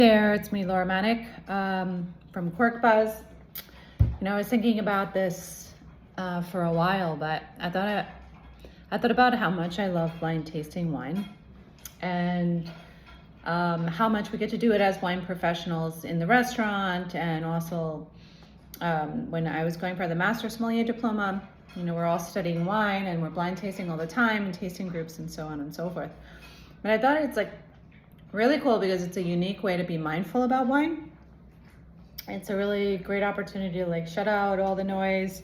There, it's me, Laura Maniec, from Corkbuzz. I was thinking about this for a while, but I thought about how much I love blind tasting wine, and how much we get to do it as wine professionals in the restaurant, and also when I was going for the Master Sommelier Diploma. We're all studying wine and we're blind tasting all the time and tasting groups and so on and so forth. But I thought it's really cool because it's a unique way to be mindful about wine. It's a really great opportunity to shut out all the noise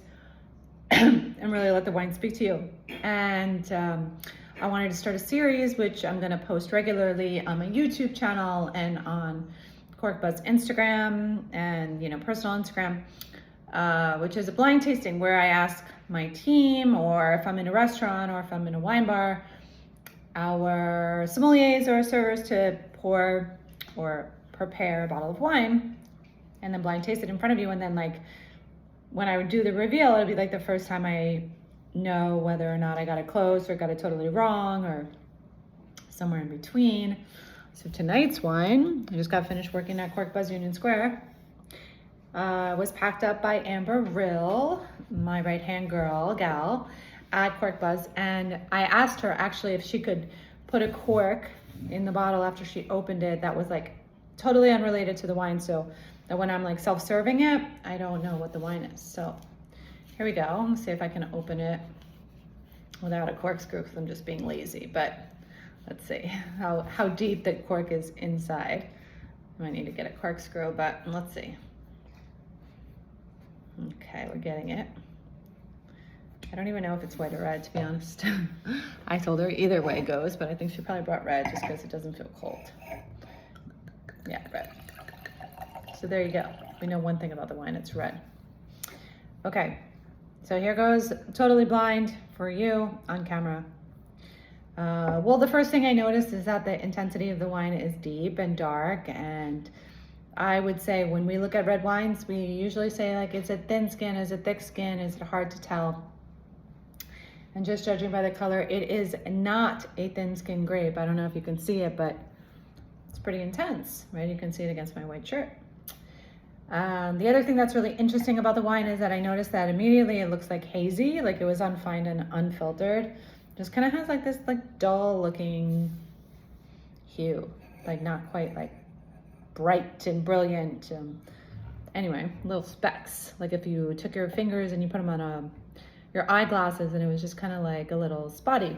and really let the wine speak to you. And I wanted to start a series, which I'm going to post regularly on my YouTube channel and on Corkbuzz Instagram and personal Instagram, which is a blind tasting where I ask my team, or if I'm in a restaurant or if I'm in a wine bar, our sommeliers or servers to pour or prepare a bottle of wine and then blind taste it in front of you. And then when I would do the reveal, it'd be the first time I know whether or not I got it close or got it totally wrong or somewhere in between. So tonight's wine, I just got finished working at Corkbuzz Union Square, was packed up by Amber Rill, my right-hand gal at Corkbuzz, and I asked her actually if she could put a cork in the bottle after she opened it that was totally unrelated to the wine, so that when I'm self-serving it, I don't know what the wine is. So here we go. Let's see if I can open it without a corkscrew because I'm just being lazy, but let's see how deep the cork is inside. I might need to get a corkscrew, but let's see. Okay, we're getting it. I don't even know if it's white or red, to be honest. I told her either way goes, but I think she probably brought red just because it doesn't feel cold. Yeah, red. So there you go. We know one thing about the wine, it's red. Okay, so here goes, totally blind for you on camera. Well, the first thing I noticed is that the intensity of the wine is deep and dark, and I would say when we look at red wines, we usually say is it thin skin, is it thick skin, is it hard to tell? And just judging by the color, it is not a thin skin grape. I don't know if you can see it, but it's pretty intense, right? You can see it against my white shirt. The other thing that's really interesting about the wine is that I noticed that immediately it looks hazy, it was unfined and unfiltered. Just kind of has this dull looking hue, not quite bright and brilliant. Anyway, little specks, if you took your fingers and you put them on your eyeglasses and it was just kind of a little spotty.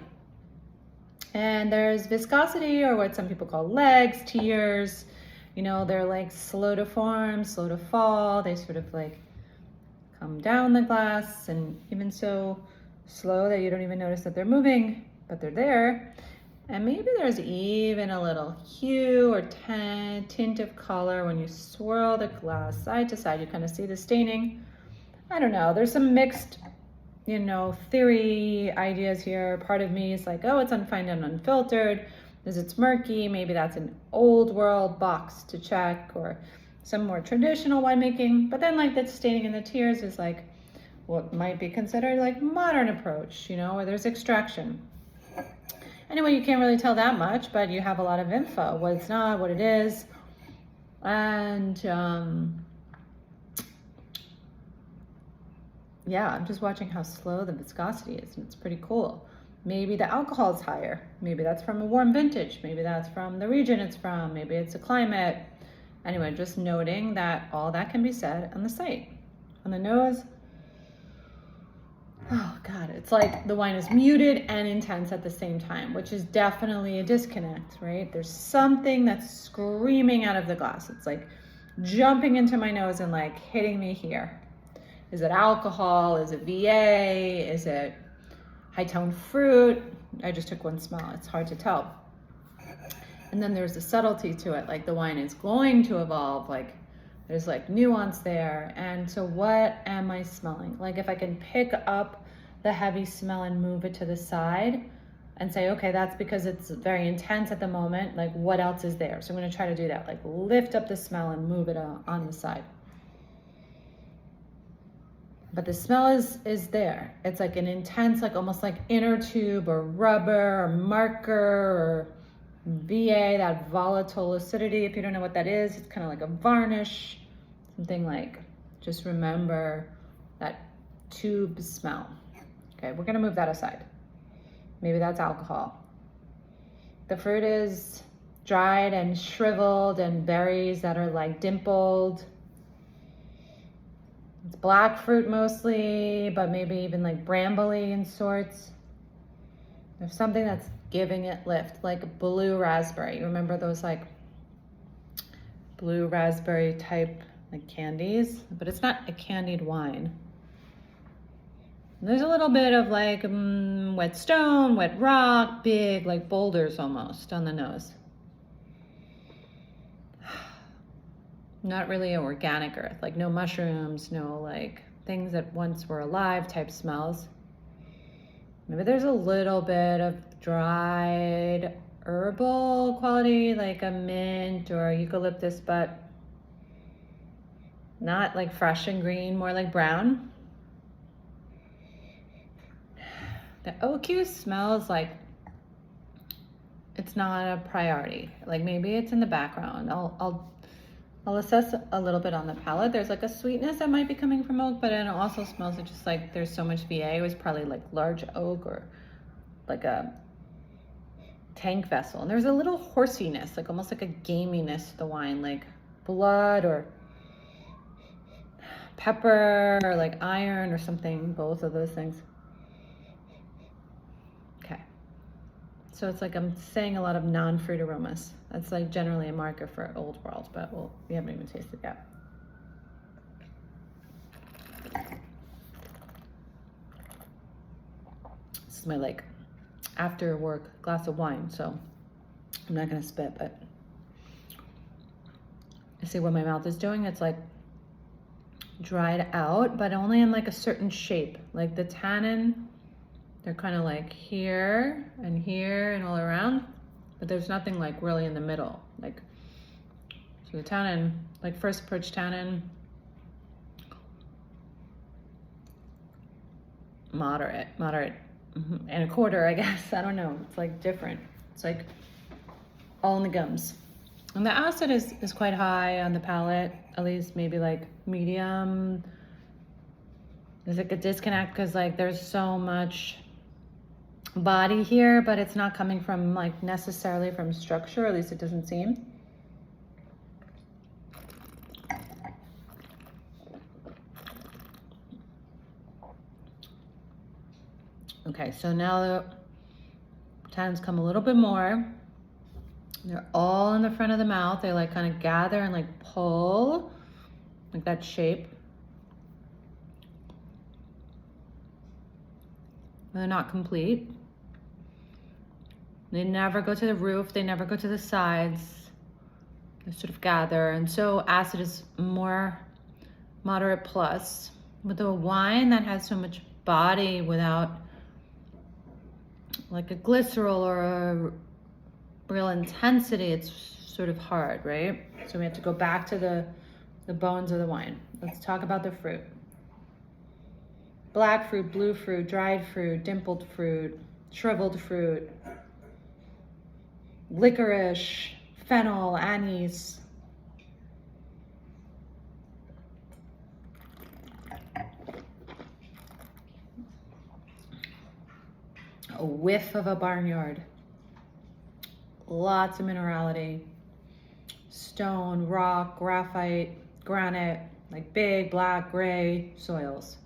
And there's viscosity, or what some people call legs, tears. They're slow to form, slow to fall. They sort of come down the glass, and even so slow that you don't even notice that they're moving, but they're there. And maybe there's even a little hue or tint of color when you swirl the glass side to side. You kind of see the staining. I don't know. There's some mixed, theory ideas here. Part of me is oh, it's unfined and unfiltered. Because it's murky. Maybe that's an old world box to check, or some more traditional winemaking. But then the staining and the tears is what might be considered modern approach, where there's extraction. Anyway, you can't really tell that much, but you have a lot of info, what it's not, what it is. And yeah, I'm just watching how slow the viscosity is, and it's pretty cool. Maybe the alcohol is higher. Maybe that's from a warm vintage. Maybe that's from the region it's from. Maybe it's a climate. Anyway, just noting that all that can be said on the site. On the nose, oh God, it's the wine is muted and intense at the same time, which is definitely a disconnect, right? There's something that's screaming out of the glass. It's jumping into my nose and hitting me here. Is it alcohol? Is it VA? Is it high-toned fruit? I just took one smell. It's hard to tell. And then there's a subtlety to it, the wine is going to evolve, there's nuance there. And so what am I smelling? If I can pick up the heavy smell and move it to the side and say, okay, that's because it's very intense at the moment, what else is there? So I'm going to try to do that, lift up the smell and move it on the side. But the smell is there. It's an intense, almost inner tube or rubber or marker or VA, that volatile acidity. If you don't know what that is, it's kind of like a varnish, something like, just remember that tube smell. Okay, we're gonna move that aside. Maybe that's alcohol. The fruit is dried and shriveled, and berries that are like dimpled. It's black fruit mostly, but maybe even like brambly in sorts. There's something that's giving it lift, like blue raspberry. You remember those like blue raspberry type like candies? But it's not a candied wine. There's a little bit of like wet stone, wet rock, big like boulders almost on the nose. Not really organic earth, like no mushrooms, no like things that once were alive type smells. Maybe there's a little bit of dried herbal quality, like a mint or eucalyptus, but not like fresh and green, more like brown. The OQ smells like it's not a priority. Like maybe it's in the background. I'll assess a little bit on the palate. There's like a sweetness that might be coming from oak, but it also smells like just like there's so much VA. It was probably like large oak or like a tank vessel. And there's a little horsiness, like almost like a gaminess to the wine, like blood or pepper or like iron or something, both of those things. Okay. So it's like I'm saying a lot of non-fruit aromas. That's like generally a marker for Old World, but we haven't even tasted yet. This is my like after work glass of wine, so I'm not gonna spit, but I see what my mouth is doing. It's like dried out, but only in like a certain shape. Like the tannin, they're kind of like here and all around, but there's nothing like really in the middle. Like, so the tannin, like first approach tannin, moderate, and a quarter, I guess. I don't know. It's like different. It's like all in the gums. And the acid is quite high on the palate, at least maybe like medium. There's like a disconnect because like there's so much body here, but it's not coming from like necessarily from structure, at least it doesn't seem. Okay, so now the tannins come a little bit more. They're all in the front of the mouth. They like kind of gather and like pull, like that shape. They're not complete. They never go to the roof. They never go to the sides. They sort of gather. And so acid is more moderate plus. With a wine that has so much body without like a glycerol or a real intensity, it's sort of hard, right? So we have to go back to the bones of the wine. Let's talk about the fruit. Black fruit, blue fruit, dried fruit, dimpled fruit, shriveled fruit, licorice, fennel, anise. A whiff of a barnyard. Lots of minerality. Stone, rock, graphite, granite, like big black, gray soils.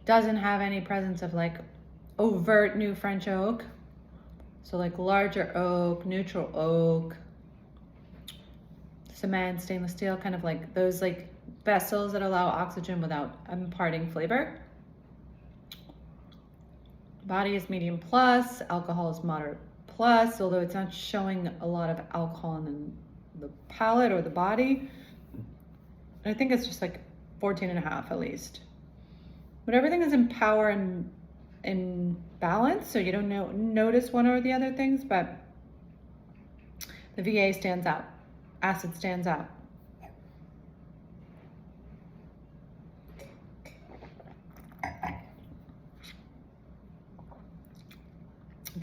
Doesn't have any presence of like overt new French oak. So like larger oak, neutral oak, cement, stainless steel, kind of like those like vessels that allow oxygen without imparting flavor. Body is medium plus, alcohol is moderate plus, although it's not showing a lot of alcohol in the palate or the body. I think it's just like 14.5 at least. But everything is in power and in balance, so you don't notice one or the other things, but the VA stands out. Acid stands out.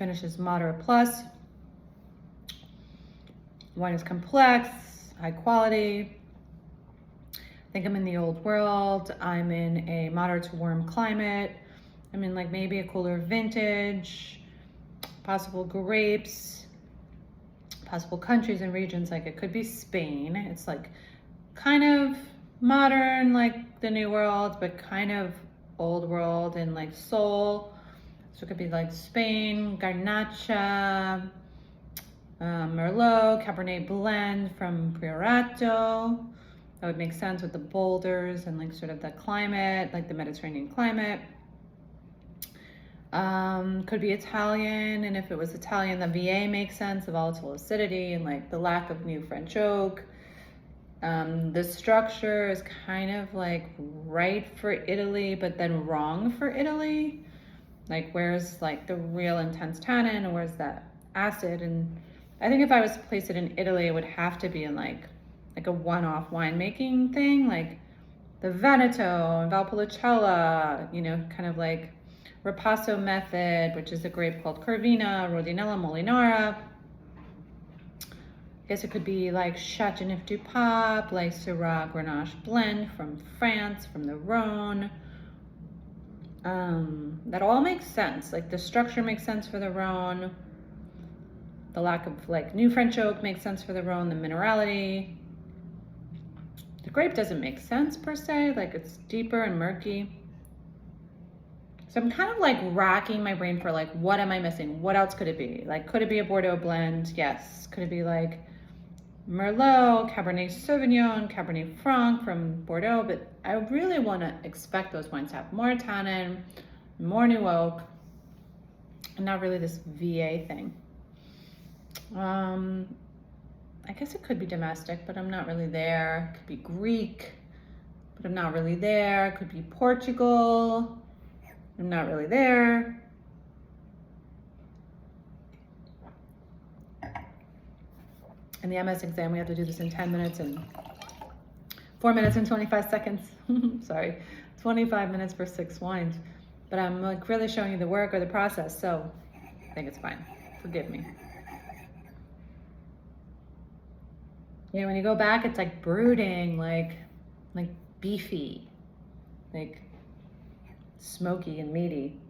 finish is moderate plus. Wine is complex, high quality. I think I'm in the old world. I'm in a moderate to warm climate. I'm in like maybe a cooler vintage, possible grapes, possible countries and regions. Like it could be Spain. It's like kind of modern, like the new world, but kind of old world and like soul. So it could be like Spain, Garnacha, Merlot, Cabernet blend from Priorato. That would make sense with the boulders and like sort of the climate, like the Mediterranean climate. Could be Italian, and if it was Italian, the VA makes sense, the volatile acidity and like the lack of new French oak. The structure is kind of like right for Italy, but then wrong for Italy. Like where's like the real intense tannin and where's that acid? And I think if I was to place it in Italy, it would have to be in like a one-off winemaking thing, like the Veneto and Valpolicella, you know, kind of like Ripasso method, which is a grape called Corvina, Rodinella Molinara. I guess it could be like Chateauneuf du Pape, like Syrah Grenache blend from France, from the Rhone. That all makes sense. Like the structure makes sense for the Rhone. The lack of like new French oak makes sense for the Rhone, the minerality. The grape doesn't make sense per se, like it's deeper and murky. So I'm kind of like racking my brain for like, what am I missing? What else could it be? Like, could it be a Bordeaux blend? Yes. Could it be like Merlot, Cabernet Sauvignon, Cabernet Franc from Bordeaux? But I really want to expect those wines to have more tannin, more new oak, and not really this VA thing. I guess it could be domestic, but I'm not really there. It could be Greek, but I'm not really there. It could be Portugal. I'm not really there. In the MS exam, we have to do this in 10 minutes and 4 minutes and 25 seconds. Sorry, 25 minutes for 6 wines. But I'm like really showing you the work or the process, so I think it's fine. Forgive me. You know, when you go back, it's like brooding, like beefy, like smoky and meaty.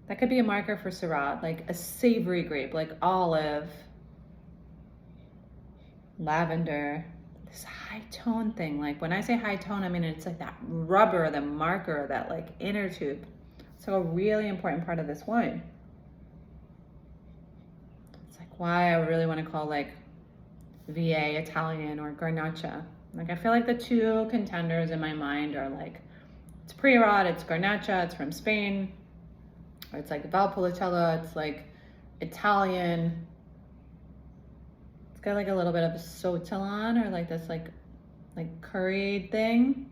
That could be a marker for Syrah, like a savory grape, like olive, lavender, this high tone thing. Like when I say high tone, I mean, it's like that rubber, the marker, that like inner tube. So a really important part of this wine. It's like why I really want to call like VA Italian or Garnacha. Like I feel like the two contenders in my mind are like, it's Priorat, it's Garnacha, it's from Spain, or it's like Valpolicella, it's like Italian. It's got like a little bit of a sautillan or like this like curried thing.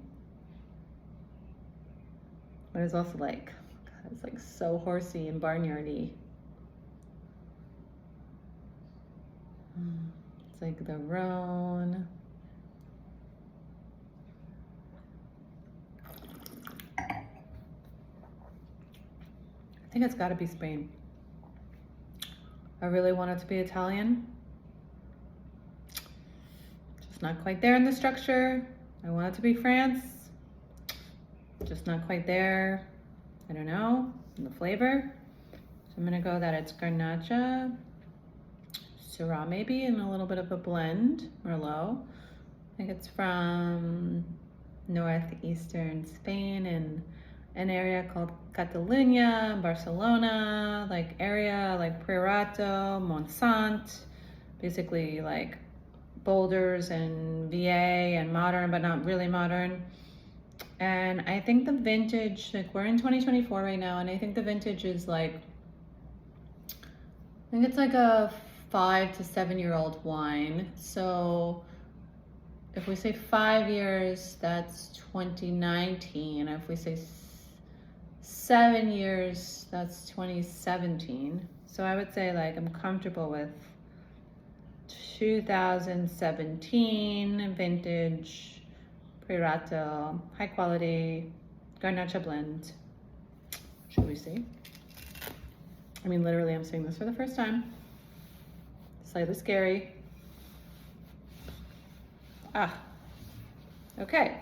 But it's also like, God, it's like so horsey and barnyardy. It's like the Rhone. I think it's got to be Spain. I really want it to be Italian. Just not quite there in the structure. I want it to be France. Just not quite there. I don't know, in the flavor. So I'm gonna go that it's Garnacha, Syrah maybe, and a little bit of a blend, Merlot. I think it's from northeastern Spain and an area called Catalunya, Barcelona, like area like Priorato, Montsant, basically like boulders and VA and modern, but not really modern. And I think the vintage, like we're in 2024 right now, and I think the vintage is like, I think it's like a 5 to 7 year old wine. So if we say 5 years, that's 2019. If we say 7 years, that's 2017. So I would say like I'm comfortable with 2017 vintage Priorato, high quality Garnacha blend. Should we see? I mean, literally, I'm saying this for the first time. Slightly scary. Okay.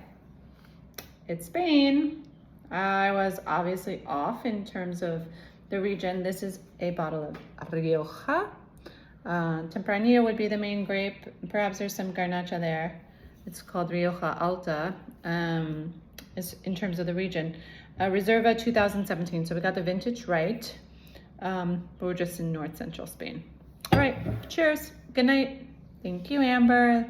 It's Spain. I was obviously off in terms of the region. This is a bottle of Rioja. Tempranillo would be the main grape. Perhaps there's some Garnacha there. It's called Rioja Alta. Is in terms of the region. Reserva 2017. So we got the vintage right. But we're just in north central Spain. All right. Cheers. Good night. Thank you, Amber.